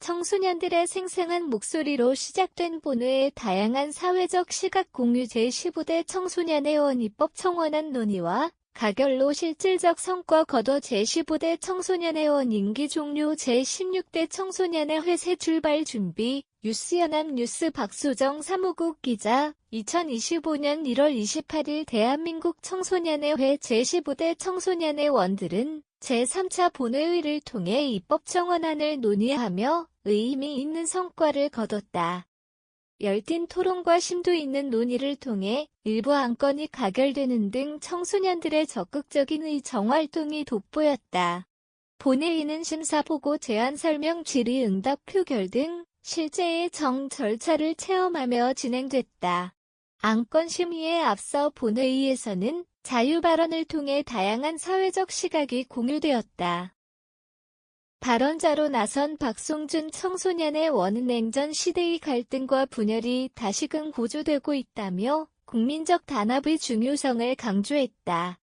청소년들의 생생한 목소리로 시작된 본회의 다양한 사회적 시각 공유 제15대 청소년의 원입법 청원안 논의와 가결로 실질적 성과 거둬 제15대 청소년의 원 임기 종료 제16대 청소년의 회새 출발 준비 뉴스연합뉴스 박소정 사무국 기자 2025년 1월 28일 대한민국 청소년의 회 제15대 청소년의 원들은 제3차 본회의를 통해 입법 청원안을 논의하며 의미 있는 성과를 거뒀다. 열띤 토론과 심도 있는 논의를 통해 일부 안건이 가결되는 등 청소년들의 적극적인 의정 활동이 돋보였다. 본회의는 심사보고 제안 설명 질의응답 표결 등 실제의 정 절차를 체험하며 진행됐다. 안건 심의에 앞서 본회의에서는 자유 발언을 통해 다양한 사회적 시각이 공유되었다. 발언자로 나선 박송준 청소년의 원은 냉전 시대의 갈등과 분열이 다시금 고조되고 있다며 국민적 단합의 중요성을 강조했다.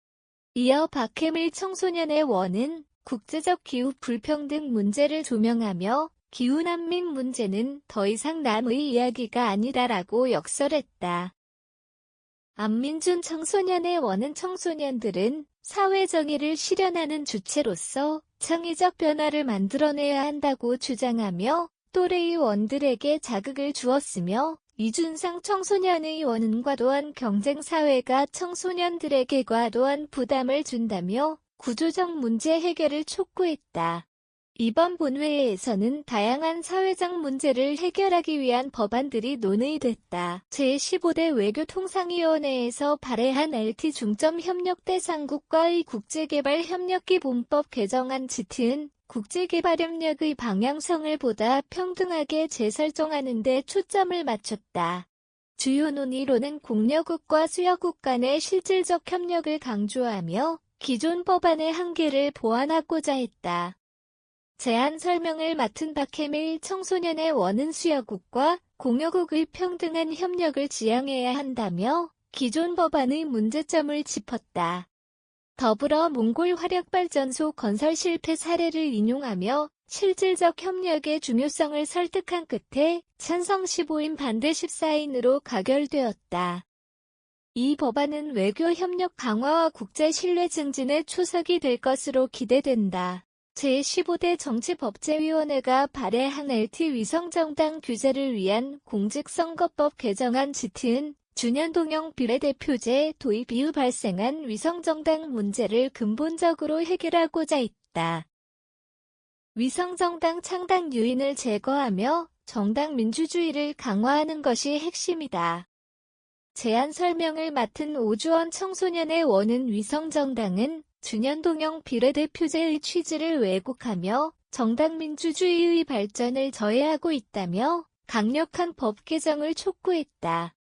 이어 박해밀 청소년의 원은 국제적 기후 불평등 문제를 조명하며 기후난민 문제는 더 이상 남의 이야기가 아니다라고 역설했다. 안민준 청소년의 원은 청소년들은 사회정의를 실현하는 주체로서 창의적 변화를 만들어내야 한다고 주장하며 또래의 원들에게 자극을 주었으며 이준상 청소년의 원은 과도한 경쟁사회가 청소년들에게 과도한 부담을 준다며 구조적 문제 해결을 촉구했다. 이번 본회의에서는 다양한 사회적 문제를 해결하기 위한 법안들이 논의됐다. 제15대 외교통상위원회에서 발의한 LT 중점협력대상국과의 국제개발협력기본법 개정안 짙은 국제개발협력의 방향성을 보다 평등하게 재설정하는 데 초점을 맞췄다. 주요 논의로는 공여국과 수여국 간의 실질적 협력을 강조하며 기존 법안의 한계를 보완하고자 했다. 제안 설명을 맡은 박해밀 청소년의 원은 수여국과 공여국의 평등한 협력을 지향해야 한다며 기존 법안의 문제점을 짚었다. 더불어 몽골 화력발전소 건설 실패 사례를 인용하며 실질적 협력의 중요성을 설득한 끝에 찬성 15인 반대 14인으로 가결되었다. 이 법안은 외교협력 강화와 국제 신뢰 증진의 초석이 될 것으로 기대된다. 제15대 정치법제위원회가 발의한 LT 위성정당 규제를 위한 공직선거법 개정안 짙은 준연동형 비례대표제 도입 이후 발생한 위성정당 문제를 근본적으로 해결하고자 했다. 위성정당 창당 요인을 제거하며 정당 민주주의를 강화하는 것이 핵심이다. 제안 설명을 맡은 오주원 청소년의 원은 위성정당은 준연동형 비례대표제의 취지를 왜곡하며 정당 민주주의의 발전을 저해하고 있다며 강력한 법 개정을 촉구했다.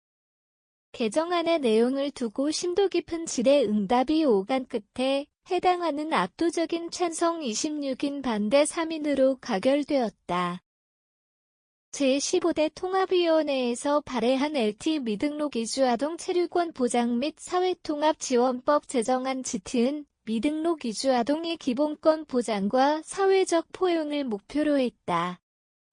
개정안의 내용을 두고 심도 깊은 질의응답이 오간 끝에 해당하는 압도적인 찬성 26인 반대 3인으로 가결되었다. 제15대 통합위원회에서 발의한 LT 미등록 이주 아동 체류권 보장 및 사회통합지원법 제정안 짙은 미등록 이주 아동의 기본권 보장과 사회적 포용을 목표로 했다.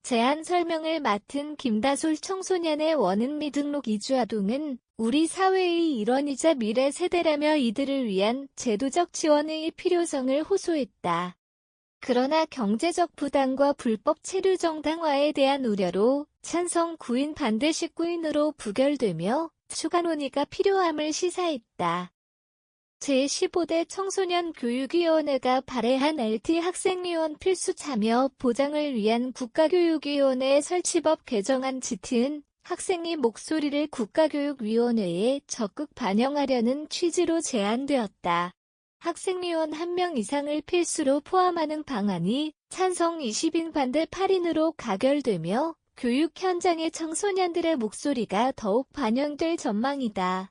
제안 설명을 맡은 김다솔 청소년의 원은 미등록 이주 아동은 우리 사회의 일원이자 미래 세대라며 이들을 위한 제도적 지원의 필요성을 호소했다. 그러나 경제적 부담과 불법 체류 정당화에 대한 우려로 찬성 9인 반대 19인으로 부결되며 추가 논의가 필요함을 시사했다. 제15대 청소년 교육위원회가 발의한 LT 학생위원 필수 참여 보장을 위한 국가교육위원회 설치법 개정안 짙은 학생의 목소리를 국가교육위원회에 적극 반영하려는 취지로 제안되었다. 학생위원 1명 이상을 필수로 포함하는 방안이 찬성 20인 반대 8인으로 가결되며 교육 현장의 청소년들의 목소리가 더욱 반영될 전망이다.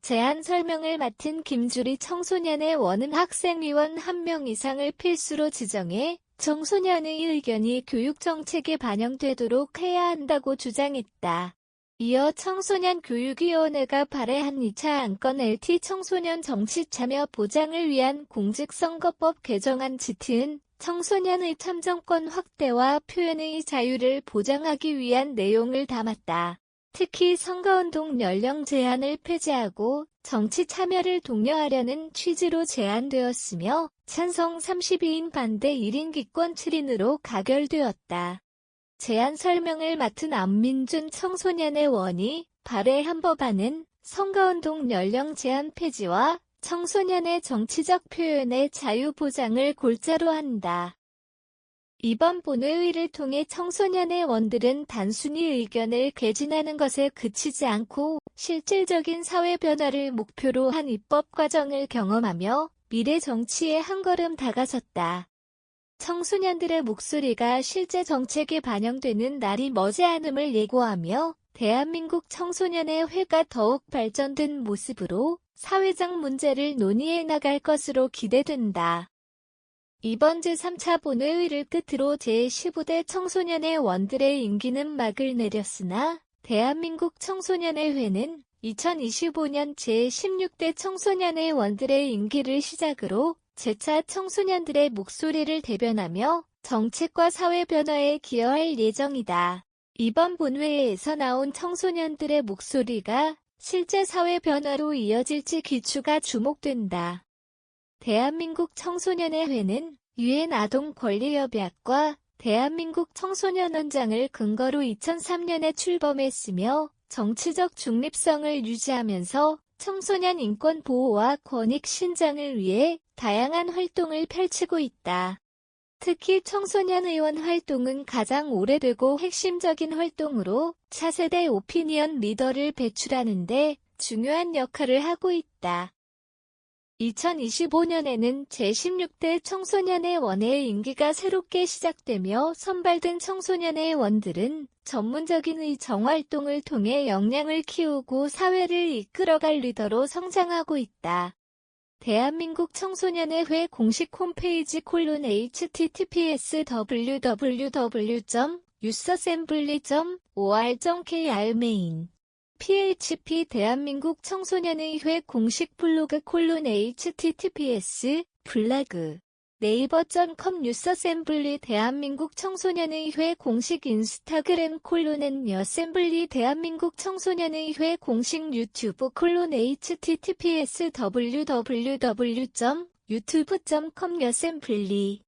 제안 설명을 맡은 김주리 청소년의 원은 학생위원 1명 이상을 필수로 지정해 청소년의 의견이 교육정책에 반영되도록 해야 한다고 주장했다. 이어 청소년 교육위원회가 발의한 2차 안건 LT 청소년 정치참여 보장을 위한 공직선거법 개정안 짙은 청소년의 참정권 확대와 표현의 자유를 보장하기 위한 내용을 담았다. 특히 선거운동 연령 제한을 폐지하고 정치 참여를 독려하려는 취지로 제안되었으며 찬성 32인 반대 1인 기권 7인으로 가결되었다. 제안 설명을 맡은 안민준 청소년의 원이 발의한 법안은 선거운동 연령 제한 폐지와 청소년의 정치적 표현의 자유 보장을 골자로 한다. 이번 본회의를 통해 청소년의 원들은 단순히 의견을 개진하는 것에 그치지 않고 실질적인 사회 변화를 목표로 한 입법 과정을 경험하며 미래 정치에 한 걸음 다가섰다. 청소년들의 목소리가 실제 정책에 반영되는 날이 머지않음을 예고하며 대한민국 청소년의 회가 더욱 발전된 모습으로 사회적 문제를 논의해 나갈 것으로 기대된다. 이번 제3차 본회의를 끝으로 제15대 청소년의 원들의 임기는 막을 내렸으나 대한민국 청소년의 회는 2025년 제16대 청소년의 원들의 임기를 시작으로 재차 청소년들의 목소리를 대변하며 정책과 사회 변화에 기여할 예정이다. 이번 본회의에서 나온 청소년들의 목소리가 실제 사회 변화로 이어질지 기추가 주목된다. 대한민국 청소년의 회는 유엔 아동권리협약과 대한민국 청소년원장을 근거로 2003년에 출범했으며 정치적 중립성을 유지하면서 청소년 인권 보호와 권익 신장을 위해 다양한 활동을 펼치고 있다. 특히 청소년 의원 활동은 가장 오래되고 핵심적인 활동으로 차세대 오피니언 리더를 배출하는 데 중요한 역할을 하고 있다. 2025년에는 제16대 청소년의 원의 임기가 새롭게 시작되며 선발된 청소년의 원들은 전문적인 의정 활동을 통해 역량을 키우고 사회를 이끌어갈 리더로 성장하고 있다. 대한민국 청소년의 회 공식 홈페이지 https://youth.assembly.or.kr php 대한민국 청소년의 회 공식 블로그 https 네이버.com youth.assembly 대한민국 청소년의 회 공식 인스타그램 assembly 대한민국 청소년의 회 공식 유튜브 https://www.youtube.com assembly